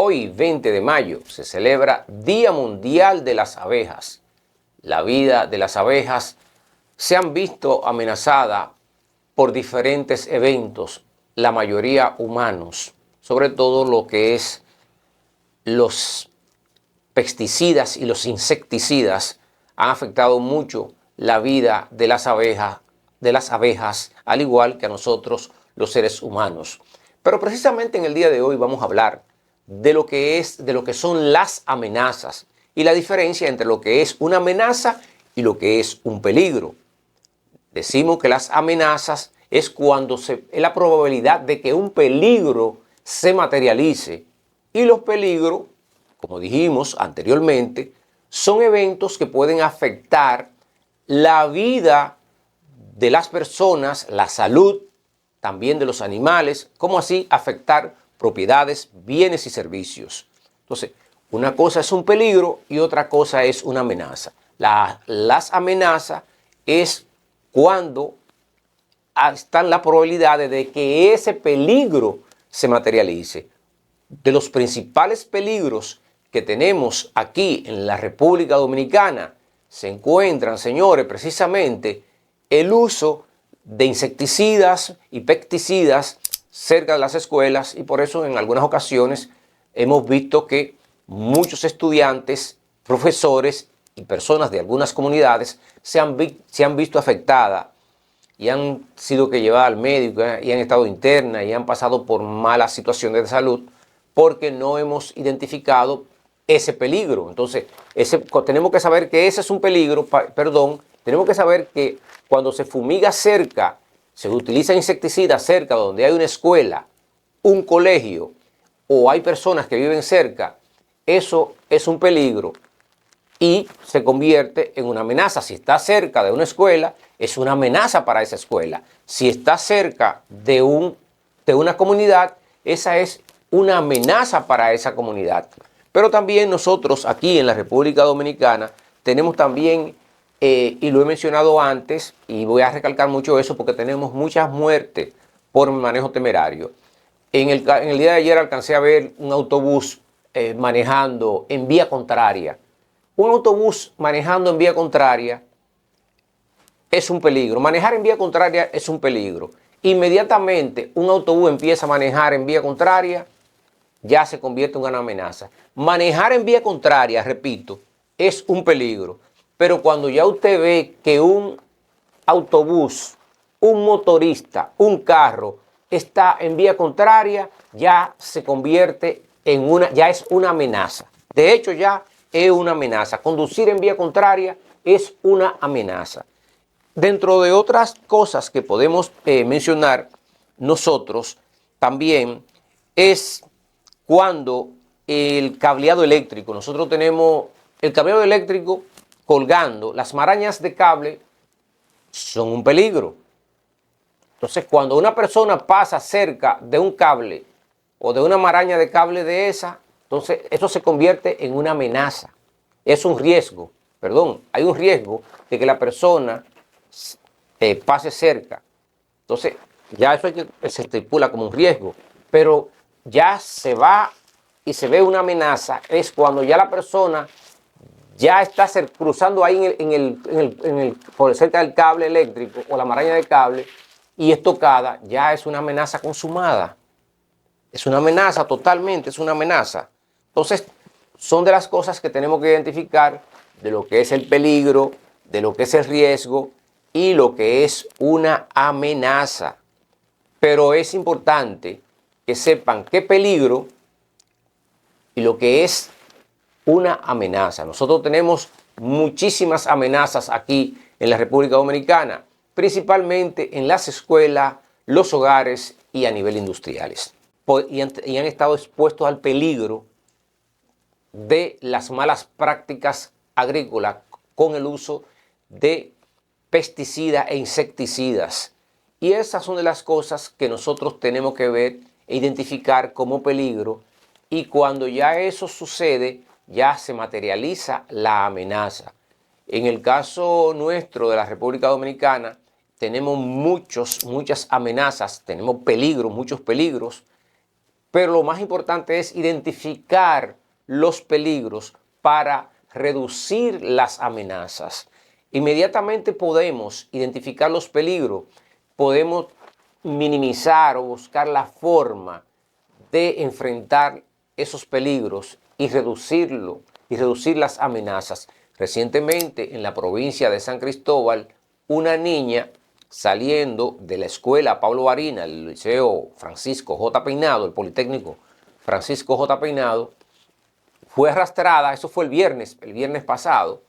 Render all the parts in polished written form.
Hoy, 20 de mayo, se celebra Día Mundial de las Abejas. La vida de las abejas se han visto amenazada por diferentes eventos, la mayoría humanos, sobre todo lo que es los pesticidas y los insecticidas han afectado mucho la vida de las abejas, al igual que a nosotros los seres humanos. Pero precisamente en el día de hoy vamos a hablar de lo que son las amenazas y la diferencia entre lo que es una amenaza y lo que es un peligro. Decimos que las amenazas es cuando es la probabilidad de que un peligro se materialice, y los peligros, como dijimos anteriormente, son eventos que pueden afectar la vida de las personas, la salud también de los animales, como así afectar propiedades, bienes y servicios. Entonces, una cosa es un peligro y otra cosa es una amenaza. Las amenazas es cuando están las probabilidades de que ese peligro se materialice. De los principales peligros que tenemos aquí en la República Dominicana se encuentran, señores, precisamente el uso de insecticidas y pesticidas cerca de las escuelas, y por eso en algunas ocasiones hemos visto que muchos estudiantes, profesores y personas de algunas comunidades se han visto afectadas y han sido que llevadas al médico y han estado internas y han pasado por malas situaciones de salud porque no hemos identificado ese peligro. Entonces, tenemos que saber que ese es un peligro, tenemos que saber que cuando se fumiga cerca, se utiliza insecticidas cerca donde hay una escuela, un colegio o hay personas que viven cerca, eso es un peligro y se convierte en una amenaza. Si está cerca de una escuela, es una amenaza para esa escuela. Si está cerca de una comunidad, esa es una amenaza para esa comunidad. Pero también nosotros aquí en la República Dominicana tenemos también, y lo he mencionado antes, y voy a recalcar mucho eso porque tenemos muchas muertes por manejo temerario. En el día de ayer alcancé a ver un autobús manejando en vía contraria. Un autobús manejando en vía contraria es un peligro. Manejar en vía contraria es un peligro. Inmediatamente un autobús empieza a manejar en vía contraria, ya se convierte en una amenaza. Manejar en vía contraria, repito, es un peligro. Pero cuando ya usted ve que un autobús, un motorista, un carro está en vía contraria, ya se convierte ya es una amenaza. De hecho, ya es una amenaza. Conducir en vía contraria es una amenaza. Dentro de otras cosas que podemos mencionar nosotros, también es cuando el cableado eléctrico, nosotros tenemos el cableado eléctrico colgando, las marañas de cable son un peligro. Entonces, cuando una persona pasa cerca de un cable o de una maraña de cable de esa, entonces eso se convierte en una amenaza. Es un riesgo, hay un riesgo de que la persona pase cerca. Entonces, ya eso se estipula como un riesgo, pero ya se va y se ve una amenaza, es cuando ya la persona ya está cruzando ahí por cerca del cable eléctrico o la maraña de cable y es tocada, ya es una amenaza consumada. Es una amenaza totalmente, es una amenaza. Entonces, son de las cosas que tenemos que identificar de lo que es el peligro, de lo que es el riesgo y lo que es una amenaza. Pero es importante que sepan qué peligro y lo que es una amenaza. Nosotros tenemos muchísimas amenazas aquí en la República Dominicana, principalmente en las escuelas, los hogares y a nivel industriales. Y han estado expuestos al peligro de las malas prácticas agrícolas con el uso de pesticidas e insecticidas. Y esas son de las cosas que nosotros tenemos que ver e identificar como peligro. Y cuando ya eso sucede, ya se materializa la amenaza. En el caso nuestro de la República Dominicana, tenemos muchas amenazas, tenemos peligros, muchos peligros Pero lo más importante es identificar los peligros para reducir las amenazas. Inmediatamente podemos identificar los peligros, podemos minimizar o buscar la forma de enfrentar esos peligros y reducir las amenazas. Recientemente en la provincia de San Cristóbal, una niña saliendo de la escuela Pablo Varina, el liceo Francisco J. Peinado, el Politécnico Francisco J. Peinado, fue arrastrada, eso fue el viernes pasado,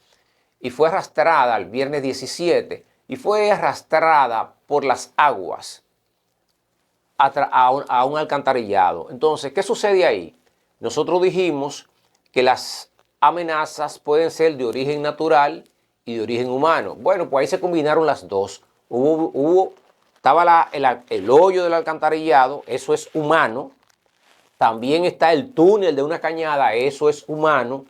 y fue arrastrada el viernes 17, y fue arrastrada por las aguas a un alcantarillado. Entonces, ¿qué sucede ahí? Nosotros dijimos que las amenazas pueden ser de origen natural y de origen humano. Bueno, pues ahí se combinaron las dos. Estaba el hoyo del alcantarillado, eso es humano. También está el túnel de una cañada, eso es humano.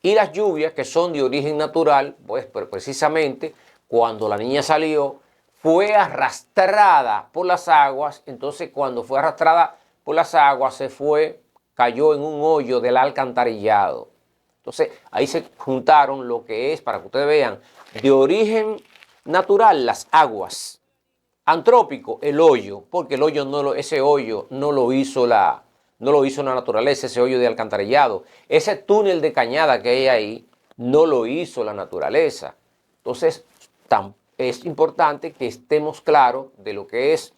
Y las lluvias, que son de origen natural, pues precisamente cuando la niña salió, fue arrastrada por las aguas. Entonces, cuando fue arrastrada por las aguas, cayó en un hoyo del alcantarillado. Entonces, ahí se juntaron lo que es, para que ustedes vean, de origen natural, las aguas. Antrópico, el hoyo, porque ese hoyo no lo hizo la naturaleza, ese hoyo de alcantarillado. Ese túnel de cañada que hay ahí, no lo hizo la naturaleza. Entonces, es importante que estemos claros de lo que es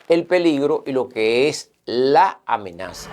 el peligro y lo que es la amenaza.